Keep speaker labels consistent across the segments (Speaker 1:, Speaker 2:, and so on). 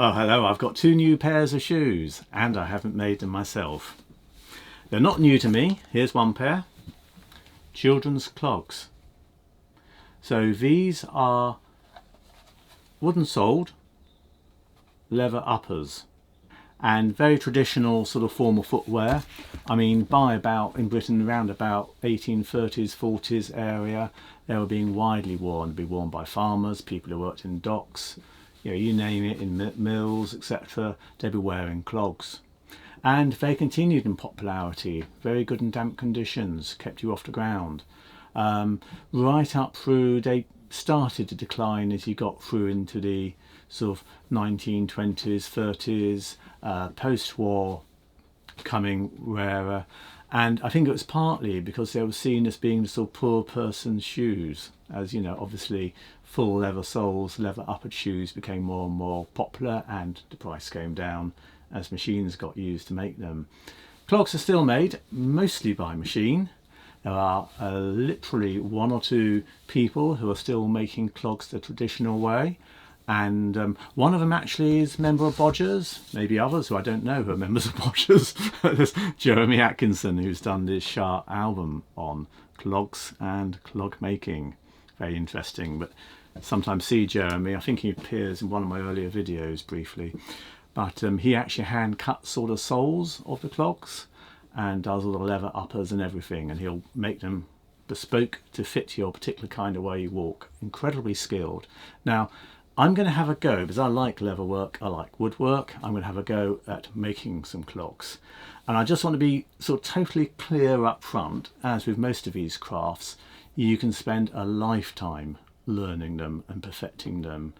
Speaker 1: Oh, hello, I've got two new pairs of shoes and I haven't made them myself. They're not new to me. Here's one pair. Children's clogs. So these are wooden soled leather uppers and very traditional sort of formal footwear. I mean, by about in Britain around about 1830s 40s area, they were being widely worn. They'd be worn by farmers, people who worked in docks, you name it, in mills, etc. They'd be wearing clogs. And they continued in popularity, very good in damp conditions, kept you off the ground. Right up through, they started to decline as you got through into the sort of 1920s, 30s, post-war becoming rarer. And I think it was partly because they were seen as being the sort of poor person's shoes, as you know, obviously full leather soles, leather upper shoes became more and more popular and the price came down as machines got used to make them. Clogs are still made mostly by machine. There are literally one or two people who are still making clogs the traditional way, and one of them actually is a member of Bodgers, maybe others who I don't know who are members of Bodgers. There's Jeremy Atkinson, who's done this Shire album on clogs and clog making. Very interesting, but sometimes see Jeremy, I think he appears in one of my earlier videos briefly, but he actually hand cuts all the soles of the clogs and does all the leather uppers and everything, and he'll make them bespoke to fit your particular kind of way you walk. Incredibly skilled. Now I'm going to have a go, because I like leather work, I like woodwork, I'm going to have a go at making some clogs. And I just want to be sort of totally clear up front, as with most of these crafts, you can spend a lifetime learning them and perfecting them.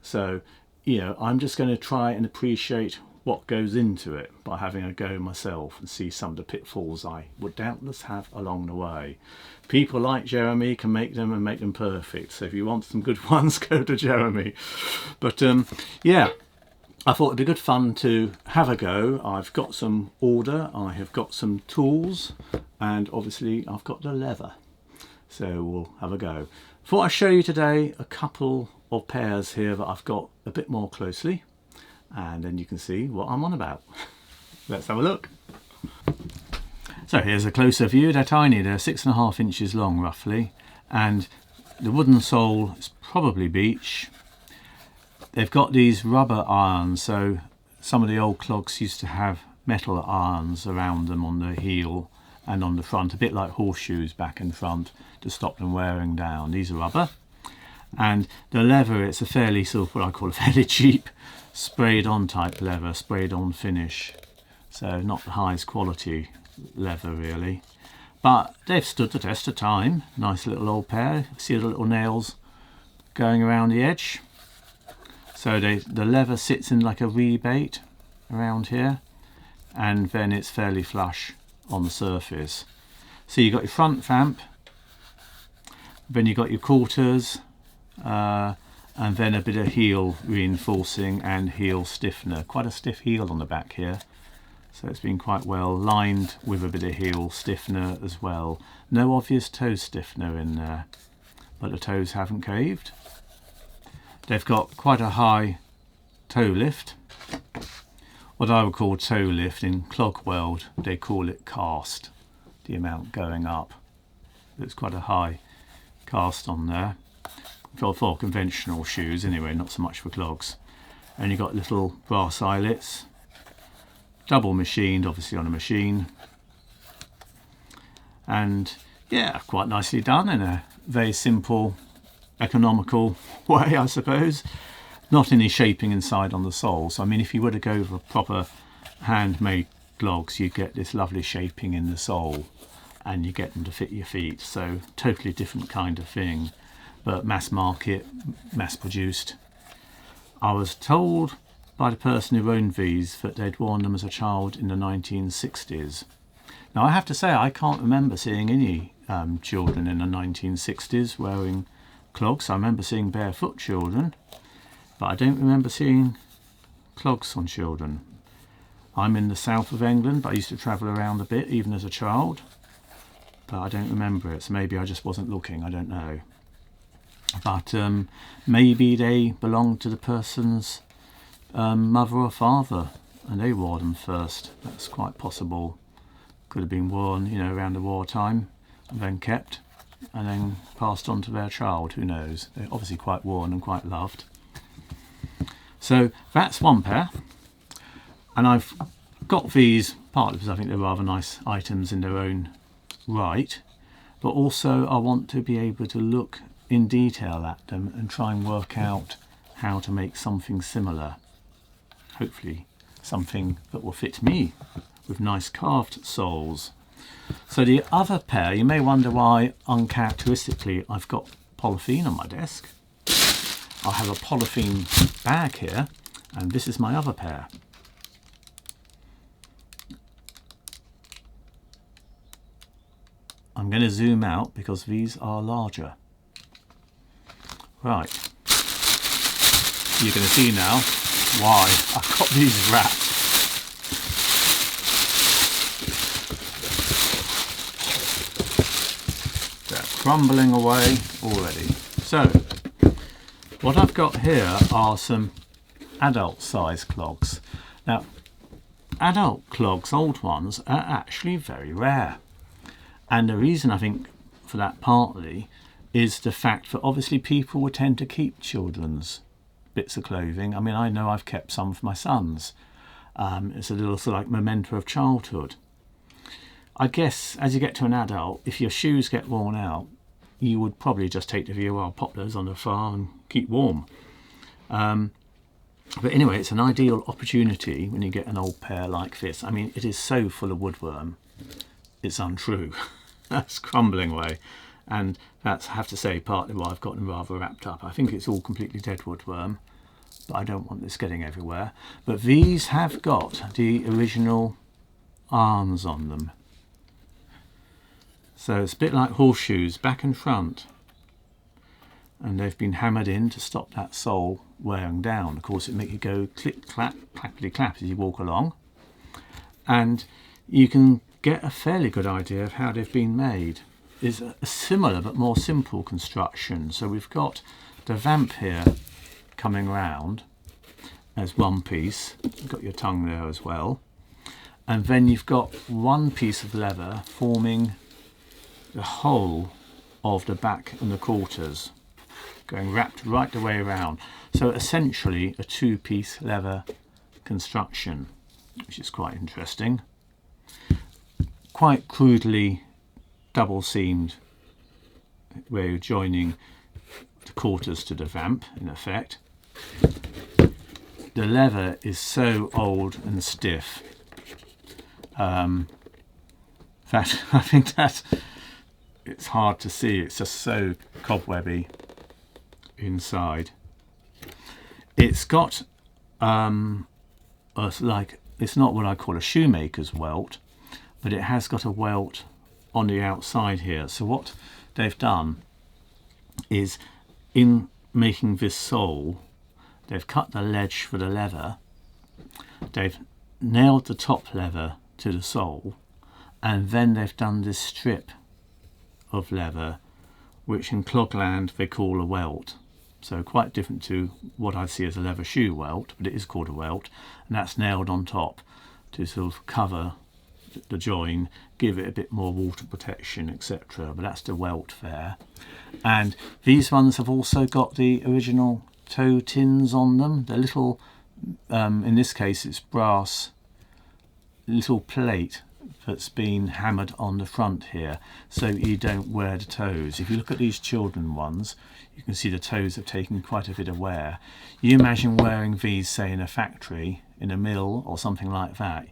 Speaker 1: So, I'm just going to try and appreciate what goes into it by having a go myself and see some of the pitfalls I would doubtless have along the way. People like Jeremy can make them and make them perfect, so if you want some good ones, go to Jeremy. But yeah, I thought it'd be good fun to have a go. I've got some order, I have got some tools, and obviously I've got the leather, so we'll have a go. Thought I'd show you today a couple of pairs here that I've got a bit more closely, and then you can see what I'm on about. Let's have a look. So here's a closer view. They're tiny, they're 6.5 inches long roughly, and the wooden sole is probably beech. They've got these rubber irons, so some of the old clogs used to have metal irons around them on the heel and on the front, a bit like horseshoes back and front to stop them wearing down. These are rubber, and the leather, it's a fairly sort of what I call a fairly cheap sprayed on type leather, sprayed on finish, so not the highest quality leather really, but they've stood the test of time. Nice little old pair. See the little nails going around the edge, so the leather sits in like a rebate around here, and then it's fairly flush on the surface. So you've got your front vamp, then you've got your quarters, and then a bit of heel reinforcing and heel stiffener. Quite a stiff heel on the back here, so it's been quite well lined with a bit of heel stiffener as well. No obvious toe stiffener in there, but the toes haven't caved. They've got quite a high toe lift. What I would call toe lift in clog world, they call it cast, the amount going up. It's quite a high cast on there. For conventional shoes anyway, not so much for clogs. And you've got little brass eyelets, double machined obviously on a machine, and yeah, quite nicely done in a very simple, economical way, I suppose. Not any shaping inside on the sole, so I mean if you were to go for proper handmade clogs, you get this lovely shaping in the sole and you get them to fit your feet, so totally different kind of thing, but mass market, mass produced. I was told by the person who owned these that they'd worn them as a child in the 1960s. Now I have to say I can't remember seeing any children in the 1960s wearing clogs. I remember seeing barefoot children, but I don't remember seeing clogs on children. I'm in the south of England, but I used to travel around a bit even as a child, but I don't remember it, so maybe I just wasn't looking, I don't know. But maybe they belonged to the person's mother or father, and they wore them first. That's quite possible. Could have been worn, you know, around the wartime and then kept and then passed on to their child, who knows. They're obviously quite worn and quite loved. So that's one pair, and I've got these partly because I think they're rather nice items in their own right, but also I want to be able to look in detail at them and try and work out how to make something similar. Hopefully something that will fit me with nice carved soles. So the other pair, you may wonder why uncharacteristically I've got polythene on my desk. I have a polythene bag here, and this is my other pair. I'm going to zoom out because these are larger. Right, you're going to see now why I've got these wrapped. They're crumbling away already. So what I've got here are some adult size clogs. Now, adult clogs, old ones, are actually very rare. And the reason I think for that partly is the fact that obviously people would tend to keep children's bits of clothing. I mean, I know I've kept some for my sons. It's a little sort of like memento of childhood. I guess as you get to an adult, if your shoes get worn out, you would probably just take the view, I'll pop those on the fire and keep warm. But anyway, it's an ideal opportunity when you get an old pair like this. I mean, it is so full of woodworm, it's untrue. That's crumbling away. And that's, I have to say, partly why I've gotten rather wrapped up. I think it's all completely dead woodworm, but I don't want this getting everywhere. But these have got the original arms on them. So it's a bit like horseshoes, back and front. And they've been hammered in to stop that sole wearing down. Of course, it makes you go click, clap, clappity clap as you walk along. And you can get a fairly good idea of how they've been made. It's a similar but more simple construction. So we've got the vamp here coming round as one piece. You've got your tongue there as well. And then you've got one piece of leather forming the whole of the back and the quarters, going wrapped right the way around. So essentially a two-piece leather construction, which is quite interesting. Quite crudely double seamed, where you're joining the quarters to the vamp in effect. The leather is so old and stiff that I think that it's hard to see. It's just so cobwebby inside. It's got like, it's not what I call a shoemaker's welt, but it has got a welt on the outside here. So what they've done is, in making this sole, they've cut the ledge for the leather, they've nailed the top leather to the sole, and then they've done this strip of leather, which in Clogland they call a welt. So quite different to what I see as a leather shoe welt, but it is called a welt, and that's nailed on top to sort of cover the join, give it a bit more water protection, etc. But that's the welt there. And these ones have also got the original toe tins on them. They're little, in this case it's brass, little plate that's been hammered on the front here so you don't wear the toes. If you look at these children ones, you can see the toes have taken quite a bit of wear. You imagine wearing these, say, in a factory, in a mill or something like that,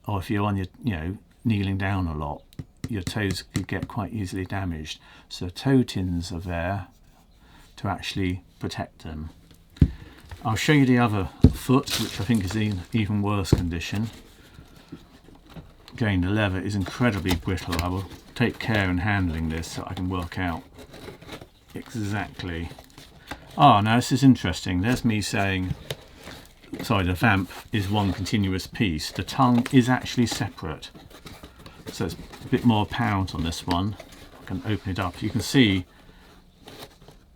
Speaker 1: or if you're on your, kneeling down a lot, your toes could get quite easily damaged. So toe tins are there to actually protect them. I'll show you the other foot, which I think is in even worse condition. Again, the leather is incredibly brittle. I will take care in handling this so I can work out exactly. Oh, now this is interesting. There's me saying, sorry, the vamp is one continuous piece. The tongue is actually separate. So it's a bit more apparent on this one. I can open it up. You can see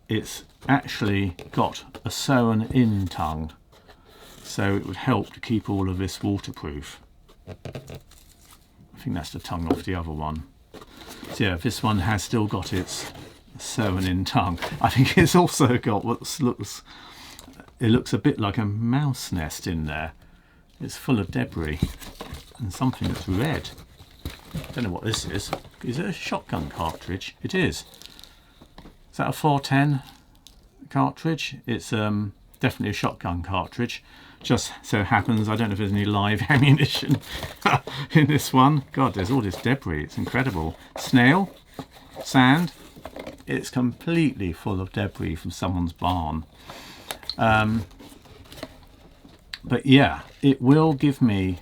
Speaker 1: it's actually got a sewn in tongue. so it would help to keep all of this waterproof. I think that's the tongue off the other one. So yeah, this one has still got its sewn in tongue. I think it's also got what looks a bit like a mouse nest in there. It's full of debris and something that's red. Don't know what this is. Is it a shotgun cartridge? It is. Is that a 410 cartridge? It's definitely a shotgun cartridge. Just so happens, I don't know if there's any live ammunition in this one. God, there's all this debris. It's incredible. Snail, sand. It's completely full of debris from someone's barn. But yeah, it will give me,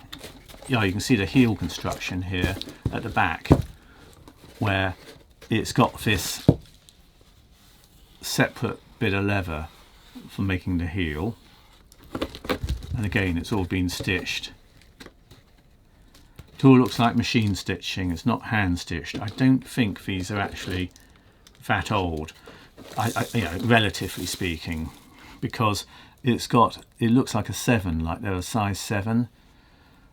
Speaker 1: yeah, you can see the heel construction here at the back, where it's got this separate bit of leather for making the heel. And again, it's all been stitched. It all looks like machine stitching. It's not hand stitched. I don't think these are actually that old, you know, relatively speaking, because it looks like a 7, like they're a size 7.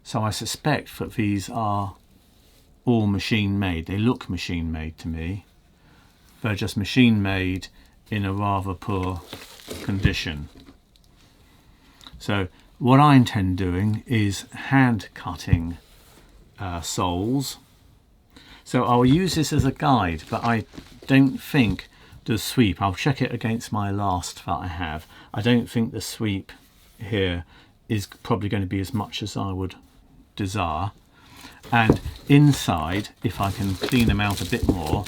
Speaker 1: So I suspect that these are all machine made. They look machine made to me. They're just machine made in a rather poor condition. So what I intend doing is hand cutting soles. So I'll use this as a guide, but I don't think the sweep, I'll check it against my last that I have. I don't think the sweep here is probably going to be as much as I would desire. And inside, if I can clean them out a bit more,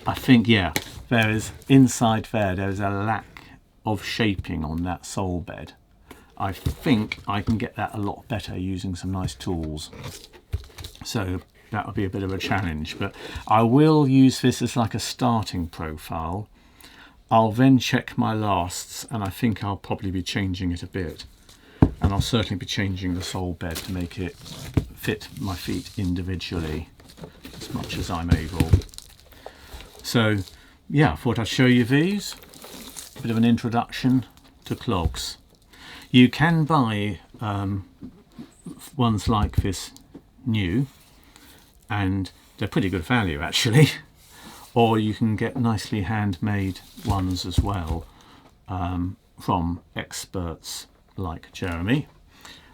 Speaker 1: I think, yeah, there is inside there is a lack of shaping on that sole bed. I think I can get that a lot better using some nice tools. So that would be a bit of a challenge, but I will use this as like a starting profile. I'll then check my lasts, and I think I'll probably be changing it a bit. And I'll certainly be changing the sole bed to make it fit my feet individually as much as I'm able. So yeah, I thought I'd show you these. A bit of an introduction to clogs. You can buy ones like this new, and they're pretty good value actually. Or you can get nicely handmade ones as well from experts like Jeremy.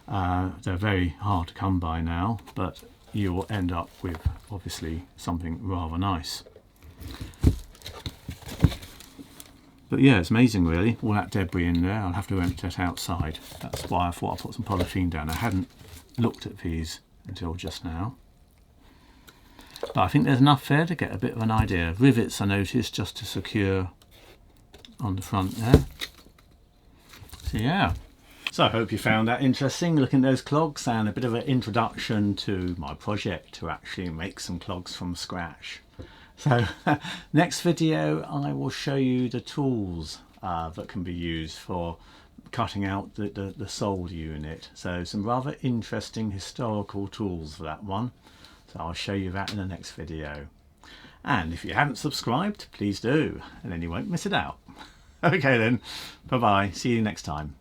Speaker 1: They're very hard to come by now, but you will end up with obviously something rather nice. But yeah, it's amazing really, all that debris in there. I'll have to empty that outside. That's why I thought I'd put some polythene down. I hadn't looked at these until just now. But I think there's enough there to get a bit of an idea. Rivets I noticed just to secure on the front there. So yeah. So I hope you found that interesting, looking at those clogs, and a bit of an introduction to my project to actually make some clogs from scratch. So next video I will show you the tools that can be used for cutting out the sole unit. So some rather interesting historical tools for that one. So I'll show you that in the next video. And if you haven't subscribed, please do, and then you won't miss it out. Okay then, bye bye, see you next time.